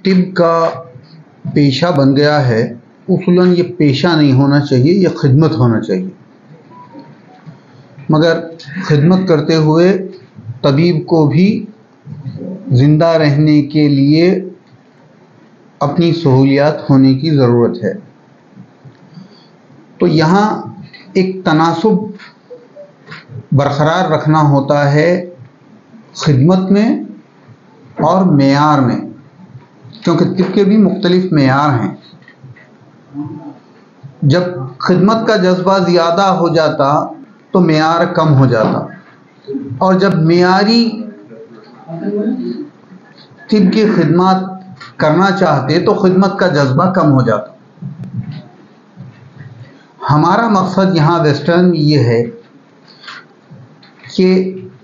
तिब का पेशा बन गया है, उसूलन ये पेशा नहीं होना चाहिए, ये खिदमत होना चाहिए। मगर खिदमत करते हुए तबीब को भी ज़िंदा रहने के लिए अपनी सहूलियात होने की ज़रूरत है। तो यहाँ एक तनासुब बरकरार रखना होता है खिदमत में और मेयार में, क्योंकि तिब के भी मुख्तलिफ मेयार हैं। जब खिदमत का जज्बा ज़्यादा हो जाता तो मेयार कम हो जाता, और जब मेयारी तिब की खिदमत करना चाहते तो खिदमत का जज्बा कम हो जाता। हमारा मकसद यहाँ वेस्टर्न ये है कि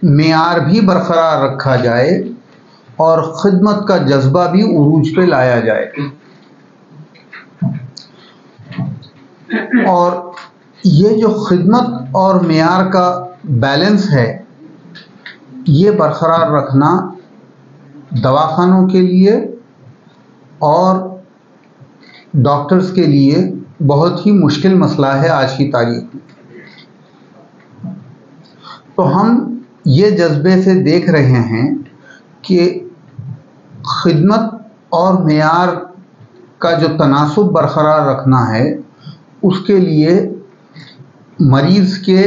मेयार भी बरकरार रखा जाए और खिदमत का जज्बा भी उरूज पे लाया जाए। और ये जो खिदमत और मेयार का बैलेंस है, ये बरकरार रखना दवाखानों के लिए और डॉक्टर्स के लिए बहुत ही मुश्किल मसला है आज की तारीख में। तो हम ये जज्बे से देख रहे हैं कि खिदमत और मेयार का जो तनासुब बरकरार रखना है, उसके लिए मरीज़ के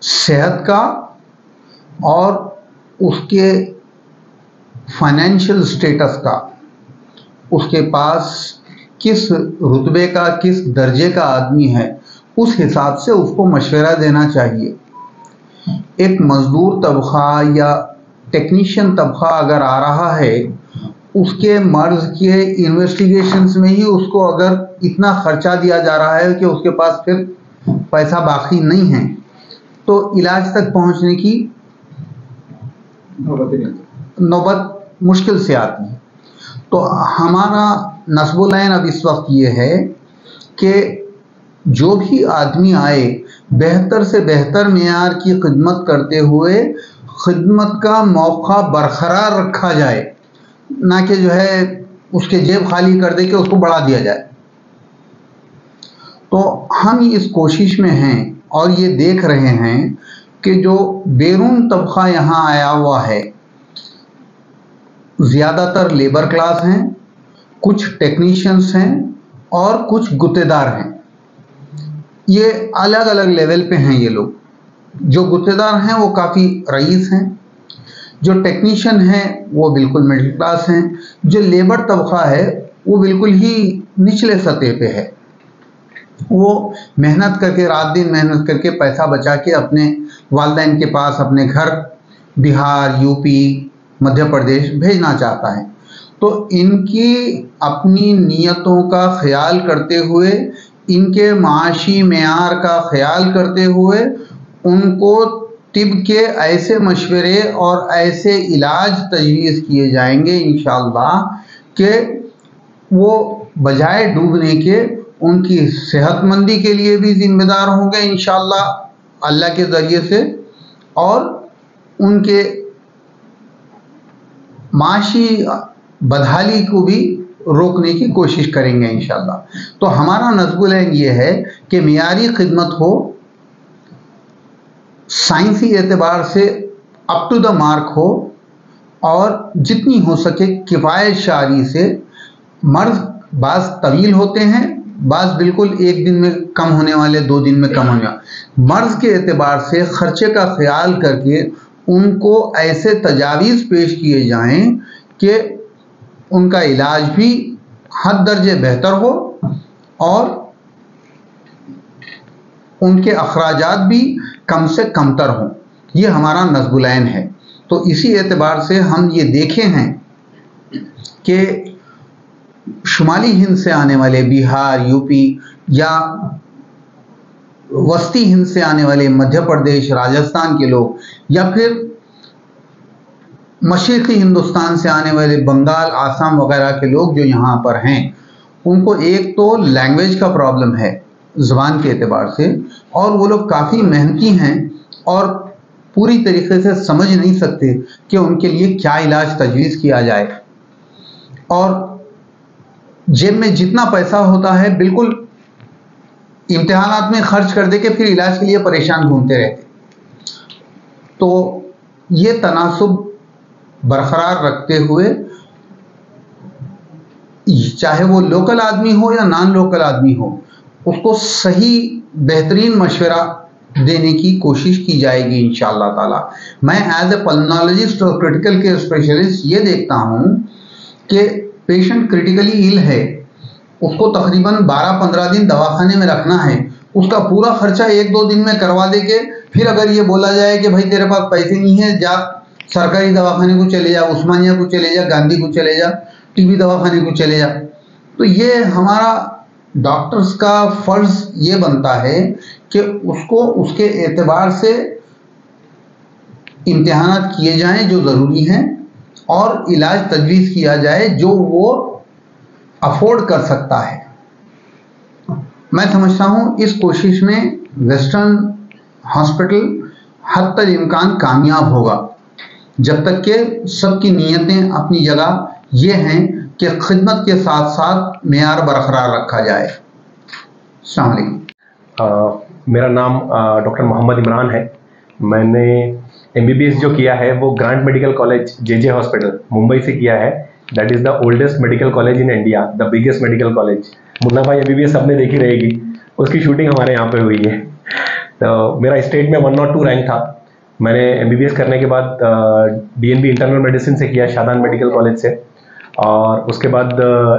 सेहत का और उसके फाइनेंशियल स्टेटस का, उसके पास किस रुतबे का, किस दर्जे का आदमी है, उस हिसाब से उसको मशवरा देना चाहिए। एक मज़दूर तबक़ा या टेक्नीशियन तबक़ा अगर आ रहा है, उसके मर्ज़ के इन्वेस्टिगेशंस में ही उसको अगर इतना ख़र्चा दिया जा रहा है कि उसके पास फिर पैसा बाकी नहीं है, तो इलाज तक पहुंचने की नौबत मुश्किल से आती है। तो हमारा नस्बुल ऐन अब इस वक्त ये है कि जो भी आदमी आए, बेहतर से बेहतर मेयार की खिदमत करते हुए खिदमत का मौका बरकरार रखा जाए, ना कि जो है उसके जेब खाली कर दे के उसको बढ़ा दिया जाए। तो हम इस कोशिश में हैं और ये देख रहे हैं कि जो बैरून तबका यहाँ आया हुआ है, ज़्यादातर लेबर क्लास हैं, कुछ टेक्नीशियंस हैं और कुछ गुत्तेदार हैं। ये अलग अलग लेवल पे हैं ये लोग। जो गुत्तेदार हैं वो काफ़ी रईस हैं, जो टेक्नीशियन हैं वो बिल्कुल मिडिल क्लास हैं, जो लेबर तबका है वो बिल्कुल ही निचले सतह पे है। वो मेहनत करके, रात दिन मेहनत करके पैसा बचा के अपने वालिदैन के पास, अपने घर बिहार, यूपी, मध्य प्रदेश भेजना चाहता है। तो इनकी अपनी नीयतों का ख्याल करते हुए, इनके माशी मेयार का ख्याल करते हुए, उनको तिब के ऐसे मशवरे और ऐसे इलाज तजवीज़ किए जाएंगे इंशाअल्लाह कि वो बजाय डूबने के उनकी सेहतमंदी के लिए भी ज़िम्मेदार होंगे इंशाअल्लाह अल्लाह के ज़रिए से, और उनके माशी बदहाली को भी रोकने की कोशिश करेंगे इंशाअल्लाह। तो हमारा नज़्बुल ऐन ये है कि मियारी खिदमत हो, साइंसी एतबार से अप टू द मार्क हो, और जितनी हो सके किफ़ायत शारी से। मर्ज़ बाज़ तवील होते हैं, बाज़ बिल्कुल एक दिन में कम होने वाले, 2 दिन में कम होने वाले। मर्ज़ के एतबार से ख़र्चे का ख्याल करके उनको ऐसे तजावीज़ पेश किए जाएँ कि उनका इलाज भी हद दर्जे बेहतर हो और उनके अखराजात भी कम से कमतर हों। ये हमारा नज़्बुल ऐन है। तो इसी एतबार से हम ये देखे हैं कि शुमाली हिंद से आने वाले, बिहार, यूपी या वस्ती हिंद से आने वाले मध्य प्रदेश, राजस्थान के लोग, या फिर मशरिक़ी हिंदुस्तान से आने वाले बंगाल, आसाम वगैरह के लोग जो यहाँ पर हैं, उनको एक तो लैंग्वेज का प्रॉब्लम है ज़बान के एतबार से, और वो लोग काफ़ी मेहनती हैं और पूरी तरीके से समझ नहीं सकते कि उनके लिए क्या इलाज तजवीज़ किया जाए। और जेब में जितना पैसा होता है बिल्कुल इम्तिहानात में खर्च कर दे के फिर इलाज के लिए परेशान घूमते रहते। तो ये तनासुब बरकरार रखते हुए, चाहे वो लोकल आदमी हो या नॉन लोकल आदमी हो, उसको सही बेहतरीन मशवरा देने की कोशिश की जाएगी इंशाअल्लाह ताला। मैं एज ए पल्मोनोलॉजिस्ट और क्रिटिकल केयर स्पेशलिस्ट ये देखता हूँ कि पेशेंट क्रिटिकली इल है, उसको तकरीबन 12-15 दिन दवाखाने में रखना है, उसका पूरा खर्चा 1-2 दिन में करवा दे के फिर अगर ये बोला जाए कि भाई तेरे पास पैसे नहीं है, जा सरकारी दवाखाने को चले जा, उस्मानिया को चले जा, गांधी को चले जा, टीबी दवाखाने को चले जा। तो ये हमारा डॉक्टर्स का फर्ज ये बनता है कि उसको उसके एतबार से इम्तिहानात किए जाएं जो ज़रूरी हैं और इलाज तजवीज़ किया जाए जो वो अफोर्ड कर सकता है। मैं समझता हूँ इस कोशिश में वेस्टर्न हॉस्पिटल हद तक इम्कान कामयाब होगा, जब तक कि सबकी नीयतें अपनी जगह ये हैं कि खिदमत के साथ साथ मेयार बरकरार रखा जाए। अस्सलाम वालेकुम। मेरा नाम डॉक्टर मोहम्मद इमरान है। मैंने MBBS जो किया है वो grant medical college JJ hospital Mumbai से किया है। That is the oldest medical college in India, the biggest medical college. Munna भाई MBBS सबने देखी रहेगी, उसकी शूटिंग हमारे यहाँ पे हुई है। तो मेरा स्टेट में 102 रैंक था। मैंने MBBS करने के बाद DNB इंटरनल मेडिसिन से किया शादान मेडिकल कॉलेज से, और उसके बाद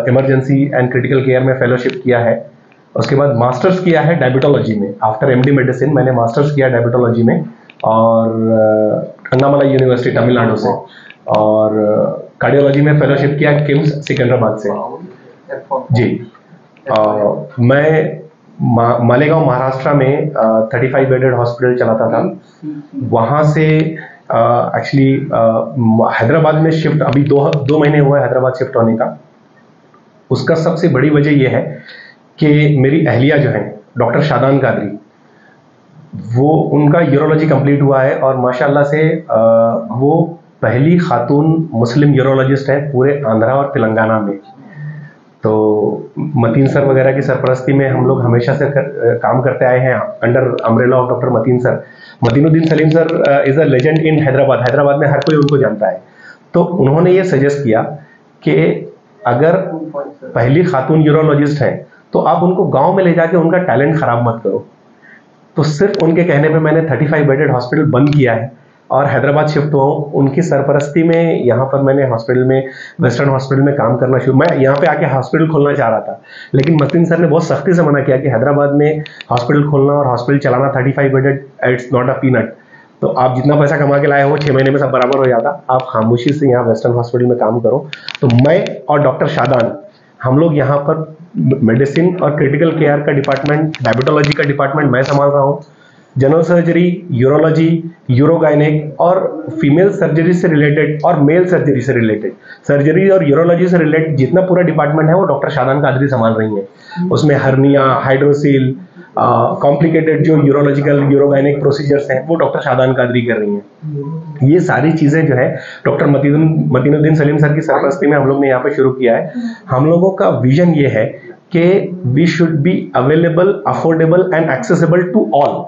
इमरजेंसी एंड क्रिटिकल केयर में फेलोशिप किया है। उसके बाद मास्टर्स किया है डायबिटोलॉजी में। आफ्टर MD मेडिसिन मैंने मास्टर्स किया डायबिटोलॉजी में, और अन्नामलाई यूनिवर्सिटी तमिलनाडु से, और कार्डियोलॉजी में फेलोशिप किया किम्स सिकंदराबाद से। जी, मैं मालेगांव महाराष्ट्र में 35 बेडेड हॉस्पिटल चलाता था। वहाँ से एक्चुअली हैदराबाद में शिफ्ट, अभी दो महीने हुआ है हैदराबाद शिफ्ट होने का। उसका सबसे बड़ी वजह यह है कि मेरी अहलिया जो है डॉक्टर शादान कादरी, वो उनका यूरोलॉजी कंप्लीट हुआ है, और माशाल्लाह से वो पहली खातून मुस्लिम यूरोलॉजिस्ट है पूरे आंध्रा और तेलंगाना में। तो मतीन सर वगैरह की सरपरस्ती में हम लोग हमेशा से काम करते आए हैं under umbrella of doctor Mateen sir. Mateenuddin Saleem sir is a legend in Hyderabad में हर कोई उनको जानता है। तो उन्होंने ये सजेस्ट किया कि अगर पहली खातून यूरोलॉजिस्ट है तो आप उनको गांव में ले जाके उनका टैलेंट ख़राब मत करो। तो सिर्फ उनके कहने पे मैंने 35 बेडेड हॉस्पिटल बंद किया है और हैदराबाद शिफ्ट हुआ हूँ। उनकी सरपरस्ती में यहाँ पर मैंने हॉस्पिटल में, वेस्टर्न हॉस्पिटल में काम करना शुरू। मैं यहाँ पे आके हॉस्पिटल खोलना चाह रहा था, लेकिन मतीन सर ने बहुत सख्ती से मना किया कि हैदराबाद में हॉस्पिटल खोलना और हॉस्पिटल चलाना 35 bedded, it's not a peanut. तो आप जितना पैसा कमा के लाए हो 6 महीने में सब बराबर हो जाता, आप खामोशी से यहाँ वेस्टर्न हॉस्पिटल में काम करो। तो मैं और डॉक्टर शादान, हम लोग यहाँ पर मेडिसिन और क्रिटिकल केयर का डिपार्टमेंट, डायबिटोलॉजी का डिपार्टमेंट मैं संभाल रहा हूँ। जनरल सर्जरी, यूरोलॉजी, यूरोगाइनिक और फीमेल सर्जरी से रिलेटेड और मेल सर्जरी से रिलेटेड, सर्जरी और यूरोलॉजी से रिलेटेड जितना पूरा डिपार्टमेंट है वो डॉक्टर शादान कादरी संभाल रही हैं। उसमें हर्निया, हाइड्रोसील, कॉम्प्लिकेटेड जो यूरोलॉजिकल यूरोगाइनिक प्रोसीजर्स हैं वो डॉक्टर शादान कादरी कर रही हैं। ये सारी चीज़ें जो है डॉक्टर मतीनुद्दीन सलीम सर की सरपरस्ती में हम लोग ने यहाँ पे शुरू किया है। हम लोगों का विजन ये है कि we should be available, affordable and accessible to all,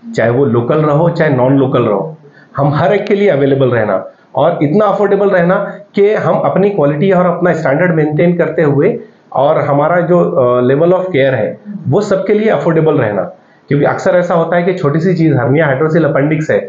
चाहे वो लोकल रहो चाहे नॉन लोकल रहो, हम हर एक के लिए अवेलेबल रहना और इतना अफोर्डेबल रहना कि हम अपनी क्वालिटी और अपना स्टैंडर्ड मेंटेन करते हुए और हमारा जो लेवल ऑफ केयर है वो सबके लिए अफोर्डेबल रहना। क्योंकि अक्सर ऐसा होता है कि छोटी सी चीज़, हर्निया, हाइड्रोसिल, अपेंडिक्स है,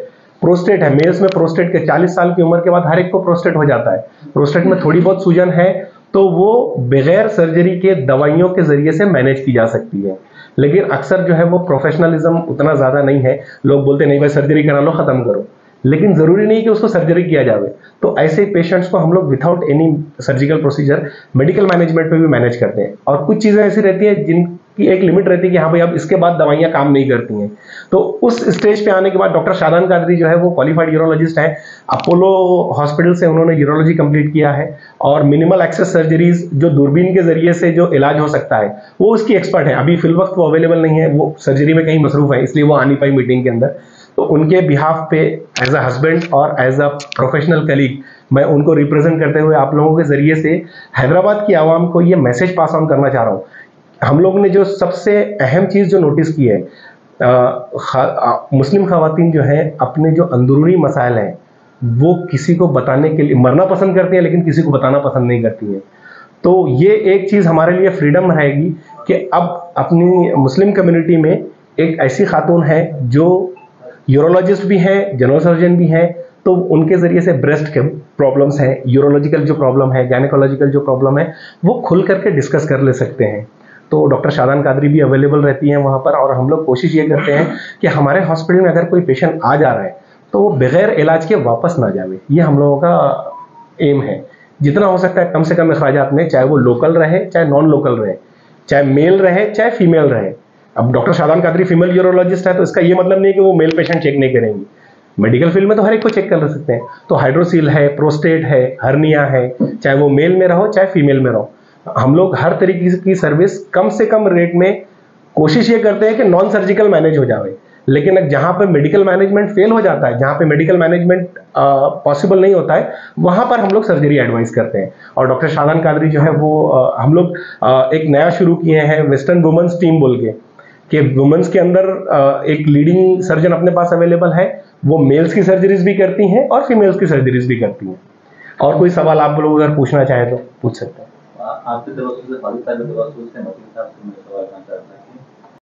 प्रोस्टेट है, मेल्स में प्रोस्टेट के 40 साल की उम्र के बाद हर एक को प्रोस्टेट हो जाता है। प्रोस्टेट में थोड़ी बहुत सूजन है तो वो बगैर सर्जरी के दवाइयों के जरिए से मैनेज की जा सकती है, लेकिन अक्सर जो है वो प्रोफेशनलिज्म उतना ज़्यादा नहीं है। लोग बोलते नहीं भाई सर्जरी करा लो, ख़त्म करो, लेकिन ज़रूरी नहीं कि उसको सर्जरी किया जावे। तो ऐसे पेशेंट्स को हम लोग without any surgical procedure medical management में भी मैनेज करते हैं। और कुछ चीज़ें ऐसी रहती है जिनकी एक लिमिट रहती है कि हाँ भाई अब इसके बाद दवाइयाँ काम नहीं करती हैं। तो उस स्टेज पे आने के बाद डॉक्टर शादान कादरी जो है वो क्वालिफाइड यूरोलॉजिस्ट हैं। अपोलो हॉस्पिटल से उन्होंने यूरोलॉजी कंप्लीट किया है और मिनिमल एक्सेस सर्जरीज जो दूरबीन के जरिए से जो इलाज हो सकता है वो उसकी एक्सपर्ट है। अभी फिल वक्त वो अवेलेबल नहीं है, वो सर्जरी में कहीं मसरूफ है, इसलिए वो आ नहीं पाई मीटिंग के अंदर। तो उनके बिहाफ पे एज अ हस्बैंड और एज अ प्रोफेशनल कलीग मैं उनको रिप्रेजेंट करते हुए आप लोगों के जरिए से हैदराबाद की आवाम को ये मैसेज पास ऑन करना चाह रहा हूँ। हम लोग ने जो सबसे अहम चीज़ जो नोटिस की है, मुस्लिम खवातीन जो हैं अपने जो अंदरूनी मसाइल हैं वो किसी को बताने के लिए मरना पसंद करती हैं, लेकिन किसी को बताना पसंद नहीं करती हैं। तो ये एक चीज़ हमारे लिए फ्रीडम रहेगी कि अब अपनी मुस्लिम कम्युनिटी में एक ऐसी खातून है जो यूरोलॉजिस्ट भी हैं, जनरल सर्जन भी हैं, तो उनके ज़रिए से ब्रेस्ट के प्रॉब्लम्स हैं, यूरोलॉजिकल जो प्रॉब्लम है, गायनेकोलॉजिकल जो प्रॉब्लम है, वो खुल करके डिस्कस कर ले सकते हैं। तो डॉक्टर शादान कादरी भी अवेलेबल रहती हैं वहाँ पर, और हम लोग कोशिश ये करते हैं कि हमारे हॉस्पिटल में अगर कोई पेशेंट आ जा रहा है तो वो बगैर इलाज के वापस ना जाए। ये हम लोगों का एम है। जितना हो सकता है कम से कम अखराजात में, चाहे वो लोकल रहे चाहे नॉन लोकल रहे, चाहे मेल रहे चाहे फीमेल रहे। अब doctor Shadan Qadri female urologist है तो इसका ये मतलब नहीं है कि वो मेल पेशेंट चेक नहीं करेंगी। मेडिकल फील्ड में तो हर एक को चेक कर सकते हैं। तो हाइड्रोसील है, प्रोस्टेट है, हर्निया है, चाहे वो मेल में रहो चाहे फीमेल में रहो, हम लोग हर तरीके की सर्विस कम से कम रेट में कोशिश ये करते हैं कि नॉन सर्जिकल मैनेज हो जाए। लेकिन जहाँ पे मेडिकल मैनेजमेंट फेल हो जाता है, जहाँ पे मेडिकल मैनेजमेंट पॉसिबल नहीं होता है, वहाँ पर हम लोग सर्जरी एडवाइस करते हैं। और डॉक्टर शादान कादरी जो है वो हम लोग एक नया शुरू किए हैं वेस्टर्न वुमेन्स टीम बोल के, कि वुमेन्स के अंदर एक लीडिंग सर्जन अपने पास अवेलेबल है, वो मेल्स की सर्जरीज भी करती हैं और फीमेल्स की सर्जरीज भी करती हैं। और कोई सवाल आप लोग अगर पूछना चाहे तो पूछ सकते हैं। आपके तवज्जो से फारूक साहब के तवज्जो से मतीन साहब से मैं सवाल करना चाहता हूं।